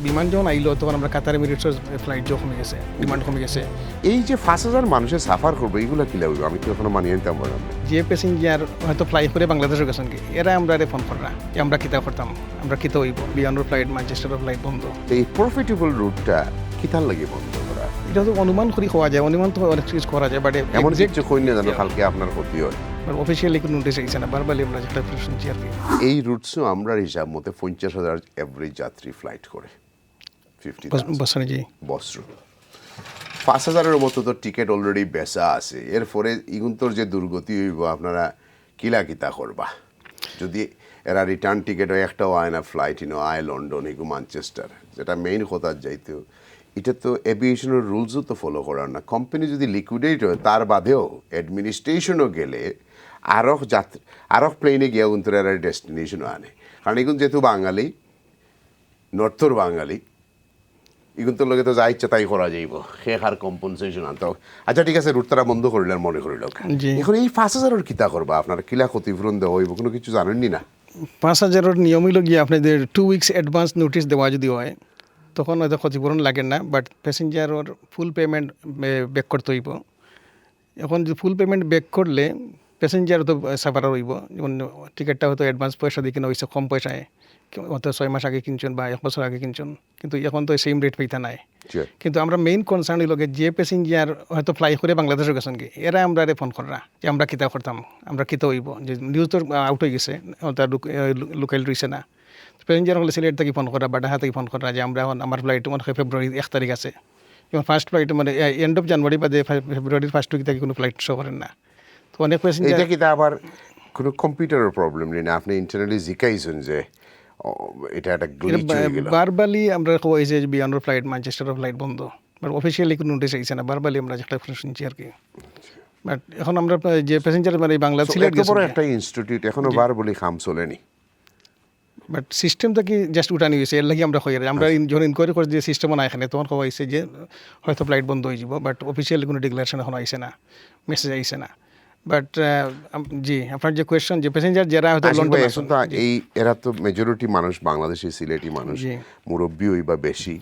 বিমান যখন আইলো তখন আমরা কাতার এমিরেটসের ফ্লাইট যখন কমে গেছে, ডিমান্ড কমে গেছে। এই যে 5,000 মানুষের সাফার করবে এইগুলো কি লাগবে? আমি তো এখনো মানিয়ে নিতাম পারলাম না। যে প্যাসেঞ্জার হয়তো ফ্লাই করে বাংলাদেশে গেছেন কি, এরা আমরা ফোন করা যে আমরা কিতা করতাম, আমরা কিতা হইব, বিয়ানোর ফ্লাইট ম্যানচেস্টারের ফ্লাইট বন্ধ। তো এই প্রফিটেবল রুটটা কিতার লাগে বন্ধ করা? এটা তো অনুমান করি হওয়া যায়, অনুমান তো অনেক কিছু করা যায়, বাট এমন কিছু কই না জানো কালকে আপনার ক্ষতি হয়। অফিসিয়ালি কোনো নোটিশ আইছে না, বারবার আমরা যেটা শুনছি আর কি। এই রুটসও আমরা হিসাব মতে 50,000 এভারেজ যাত্রী ফ্লাইট করে 50,000 বসনে জি বছর 5,000-এর মতো তো টিকিট অলরেডি বেচা আছে। এরপরে ইগুন্তর যে দুর্গতি হইব আপনারা কিলা কিতা করবা যদি এরা রিটার্ন টিকিট হয় একটাও আয় না ফ্লাইট আয় লন্ডন এগু ম্যানচেস্টার, যেটা মেইন কথা যাইতেও এটা তো এভিয়েশনের রুলসও তো ফলো করার না। কোম্পানি যদি লিকুইডেট হয় তার বাদেও অ্যাডমিনিস্ট্রেশনও গেলে আরও প্লেনে গিয়ে কিন্তু এরা ডেস্টিনেশনও আনে, কারণ এগুলো যেহেতু বাঙালি নর্থর বাঙালি এগুলোর লগে তো যা ইচ্ছা তাই করা যাইব, সে আর কম্পনসেশন আনতে। আচ্ছা ঠিক আছে, রুট তারা বন্ধ করিল আর মনে করিল, এখন এই 5,000-এর কিতা করবা? আপনারা কিলা ক্ষতিপূরণ দেওয়া হইব কোনো কিছু জানেননি না? 5,000-এর নিয়ম হইল গিয়ে আপনাদের 2 উইকস অ্যাডভান্স নোটিশ দেওয়া যদি হয় তখন হয়তো ক্ষতিপূরণ লাগে না, বাট প্যাসেঞ্জারের ফুল পেমেন্ট ব্যাক করতে হইব। এখন যদি ফুল পেমেন্ট ব্যাক করলে প্যাসেঞ্জার তো সাফার হইব, যেমন টিকিটটা হয়তো অ্যাডভান্স পয়সা দিয়ে কিনা হয়েছে কম পয়সায়, হয়তো 6 মাস আগে কিনছেন বা 1 বছর আগে কিনছেন, কিন্তু এখন তো সেম রেট পাইতা নাই। কিন্তু আমরা মেইন কনসার্ন হইল যে প্যাসেঞ্জার হয়তো ফ্লাই করে বাংলাদেশে গেছেন কি, এরা আমরা ফোন করা যে আমরা কিতা করতাম, আমরা কিতা হইব, যে নিউজ তো আউট হয়ে গেছে, তার লোকাল রয়েছে না। প্যাসেঞ্জার হলে সিলেট থেকে ফোন করা বা ঢাকা থেকে ফোন করা যে আমরা এখন আমার ফ্লাইট ফেব্রুয়ারি 1 তারিখ আছে, যেমন ফার্স্ট ফ্লাইট মানে এন্ড অফ জানুয়ারি বা ফেব্রুয়ারির ফার্স্ট উইক থেকে কোনো ফ্লাইট শো করেন না। তো অনেক প্যাসেঞ্জার এটা কিতা আবার কোনো কম্পিউটারের প্রবলেম নেই না? আপনি ইন্টারনালি জিকাইছেন যে এটা একটা গ্লিচ হয়ে গেল? বারবারই আমরা কইছে যে বিয়ানোর ফ্লাইট ম্যানচেস্টারের ফ্লাইট বন্ধ, বাট অফিসিয়ালি কোনো নোটিশ আইছে না, বারবারই আমরা যেটা শুনছি আর কি। বাট এখন আমরা যে প্যাসেঞ্জার মানে বাংলা সিলেট এত বড় একটা ইনস্টিটিউট এখনো বার বলি খাম চলেনি, বাট সিস্টেমটা কি জাস্ট উঠানি হয়েছে, এর লাগি আমরা হয়ে আমরা যখন ইনকোয়ারি করে যে সিস্টেমও না এখানে, তখন কওয়া হয়েছে যে হয়তো ফ্লাইট বন্ধ হয়ে যাব, বাট অফিসিয়ালি কোনো ডিক্লারেশন এখন আইছে না, মেসেজ আইছে না। বাট জি আপনার যে কোয়েশ্চন যে প্যাসেঞ্জার যারা হয়তো লন্ডন এখন তো এই এরা তো মেজরিটি মানুষ বাংলাদেশি সিলেটি মানুষ, মুরব্বী হই বা বেশি,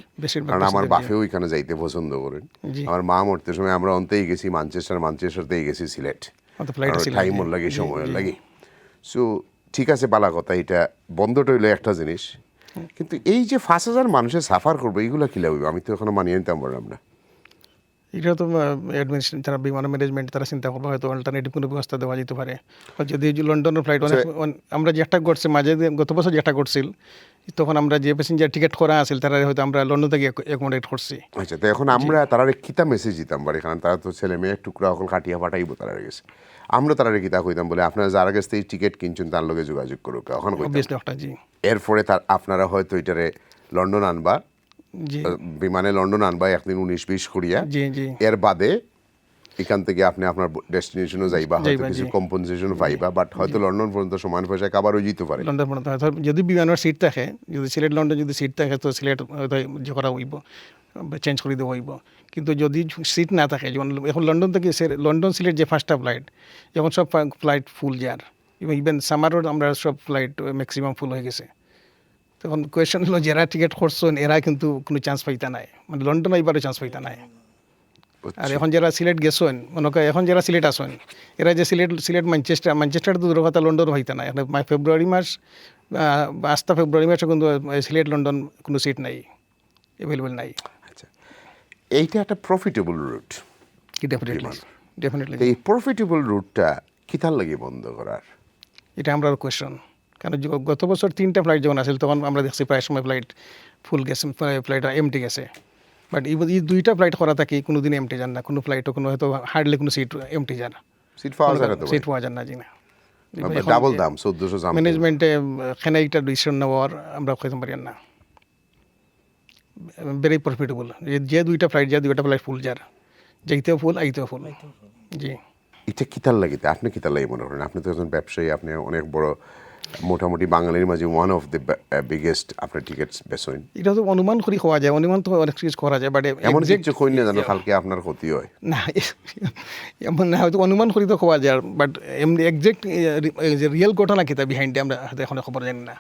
কারণ আমার বাপেও এখানে যাইতে পছন্দ করেন। আমার মা মরতে সময় আমরা অন্তেই গেছি মানচেস্টারতেই গেছি সিলেট, টাইম ওর লাগে সময় লাগে। সো ঠিক আছে, বালা কথা, এটা বন্ধটা হইলো একটা জিনিস, কিন্তু এই যে 5,000 মানুষের সাফার করবে এইগুলো কি লাগবে? আমি তো এখনো মানিয়ে নিতাম পারলাম না। এটা তো অ্যাডমিনিস্ট্রেশন যারা বিমান ম্যানেজমেন্ট তারা চিন্তা করবে, হয়তো অল্টারনেটিভ কোনো ব্যবস্থা দেওয়া যেতে পারে। যদি লন্ডনের ফ্লাইট আমরা যেটা করছি মাঝে গত বছর যেটা করছিল, তখন আমরা যে প্যাসেঞ্জার টিকিট করা আছিল তারা হয়তো আমরা লন্ডন থেকে অ্যাকোমোডেট করছি। আচ্ছা, তো এখন আমরা তারা কিতা মেসেজ দিতাম পারি, কারণ তারা তো ছেলে মেয়ের টুকরা এখন কাটিয়া ফাটাইব, তারা গেছে আমরা তারা কিতা কইতাম বলে আপনারা যারা কাছ থেকে টিকিট কিনছেন তার লগে যোগাযোগ করুক, এখন এরপরে তার আপনারা হয়তো এটারে লন্ডন আনবা, বিমানে লন্ডন আনবা একদিন 19-20 করিয়া, এর বাদে এখান থেকে আপনি আপনার ডেস্টিনেশনও যাইবা, হয়তো কিছু কম্পনসেশন পাইবা, বাট হয়তো লন্ডন পর্যন্ত সমান পয়সা কাবারও যেতে পারে। লন্ডন পর্যন্ত যদি বিমানের সিট থাকে, যদি সিলেট লন্ডন যদি সিট থাকে তো সিলেট যে করা হইব, চেঞ্জ করে দেওয়া হইব। কিন্তু যদি সিট না থাকে, যেমন এখন লন্ডন থেকে লন্ডন সিলেট যে ফার্স্টটা ফ্লাইট, যখন সব ফ্লাইট ফুল যার, ইভেন সামারও আমরা সব ফ্লাইট ম্যাক্সিমাম ফুল হয়ে গেছে, তখন কোয়েশন হলো যারা টিকিট করছেন এরা কিন্তু কোনো চান্স পাইতা নাই, মানে লন্ডন এইবারও চান্স পাইতা নাই। আর এখন যারা সিলেট গেছেন মনে করেন, এখন যারা সিলেট আসেন এরা যে সিলেট ম্যানচেস্টার তো দূর কথা, লন্ডন হইতে নাই। এখন ফেব্রুয়ারি মাস 5 মাসে কিন্তু সিলেট লন্ডন কোনো সিট নাই, অ্যাভেলেবেল নাই। আচ্ছা, এইটা একটা প্রফিটেবল রুট, ডেফিনেটলি এই প্রফিটেবল রুটটা কিতার লাগে বন্ধ করার? এটা আমরা কোয়েশন, কারণ গত বছর 3টা ফ্লাইট যখন আসছিল তখন আমরা দেখছি প্রায় সময় ফ্লাইট ফুল গেছে, ফ্লাইট এমটি গেছে। বাট এই 2টা ফ্লাইট করা থাকে কোনো দিন এমটি যান না, কোনো ফ্লাইটও কোনো হয়তো হার্ডলি কোনো সিট এমটি যান না, সিট পাওয়া যায় না, সিট পাওয়া যান না। জি না, ডাবল দাম 1400 ম্যানেজমেন্টে এখানে একটা ডিসিশন নেওয়ার আমরা কইতে পারি না, ভেরি প্রফিটেবল। যে 2টা ফ্লাইট ফুল যার, যাইতেও ফুল আইতেও ফুল। জি, এটা কিতার লাগে? আপনি কিতার লাগে মনে করেন? আপনি তো একজন ব্যবসায়ী, আপনি অনেক বড়, মোটামুটি বাঙালির মাঝে ওয়ান অফ দ্য বিগেস্ট আপনার টিকিটস বেচেন। এটা তো অনুমান করি হওয়া যায়, অনুমান তো অনেক কিছু করা যায়, বাট এমন কিছু কই না জানো কালকে আপনার ক্ষতি হয় না, এমন না, হয়তো অনুমান করি তো হওয়া যায়, বাট এমনি এক্সাক্ট যে রিয়েল ঘটনা কিতা বিহাইন্ডে আমরা এখন খবর জানি না।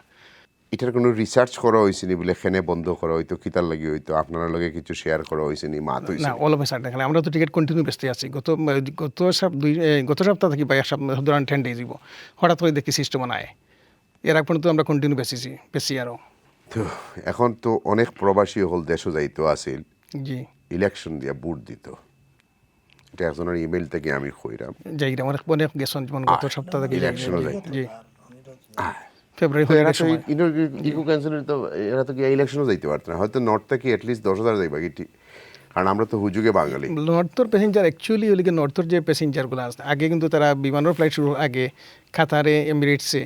এটার কোনো রিসার্চ করা হয়েছে নি বলে এখানে বন্ধ করা হইতো কিতার লাগি হইতো আপনার লগে কিছু শেয়ার করা হয়েছে নি মাত হয়েছে না অল অফ সাডেন খালি আমরা তো টিকিট কন্টিনিউ বেচতে আছি গত সপ্তাহ থেকে বা এক সপ্তাহ ধরেন 10 ডেজ দিব হঠাৎ করে দেখি সিস্টেম নাই এর আগ পর্যন্ত আমরা কন্টিনিউ বেশি আরও তো এখন তো অনেক প্রবাসী হল দেশও যাইতো আছিল জি ইলেকশন দিয়া ভোট দিত এটা একজনের ইমেল থেকে আমি কইরাম যাই অনেক অনেক গেছেন যেমন গত সপ্তাহ থেকে ইলেকশনও জি, যাইতো। জি ফেব্রুয়ারি তো এরা হলিডের তো সময় ইকো ক্যান্সেলের তো এরা তো কি ইলেকশনও যাইতে পারতো না হয়তো নর্থ থেকে অ্যাটলিস্ট 10,000 যাইবা কি কারণ আমরা তো হুজুগে বাঙালি নর্থর প্যাসেঞ্জার অ্যাকচুয়ালি ওইদিকে নর্থর যে প্যাসেঞ্জারগুলো আছে আগে কিন্তু তারা বিমানের ফ্লাইট শুরু আগে কাতারে এমিরেটসে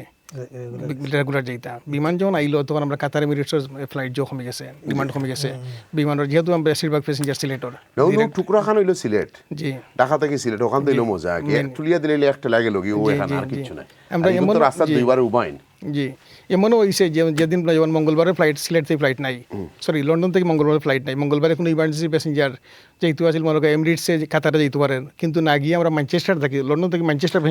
রেগুলার যাইতা বিমান যখন আইলো তখন আমরা কাতার এমিরেটসের ফ্লাইট যে কমে গেছে ডিমান্ড কমে গেছে বিমানের যেহেতু আমরা বেশিরভাগ প্যাসেঞ্জার সিলেটর টুকরা খান হইলো সিলেট জি ঢাকা থেকে সিলেট ওখান থেকে মজা আগে এক তুলিয়া দিলে একটা লাগে লগি ও জি, এখানে জি, আর জি। কিছু নাই আমরা আমরা তো এমন- রাস্তা জি। দুইবার উবাইন জি এমনও হয়েছে যে যেদিন যেমন মঙ্গলবারে ফ্লাইট সিলেট থেকে ফ্লাইট নাই সরি লন্ডন থেকে মঙ্গলবারে ফ্লাইট নাই মঙ্গলবারে কোনো ইমার্জেন্সি প্যাসেঞ্জার যেহেতু আছিল মনে করেন এমিরেটসে কাতারে যেতে পারেন কিন্তু না গিয়ে আমরা ম্যানচেস্টার থাকি লন্ডন থেকে ম্যানচেস্টার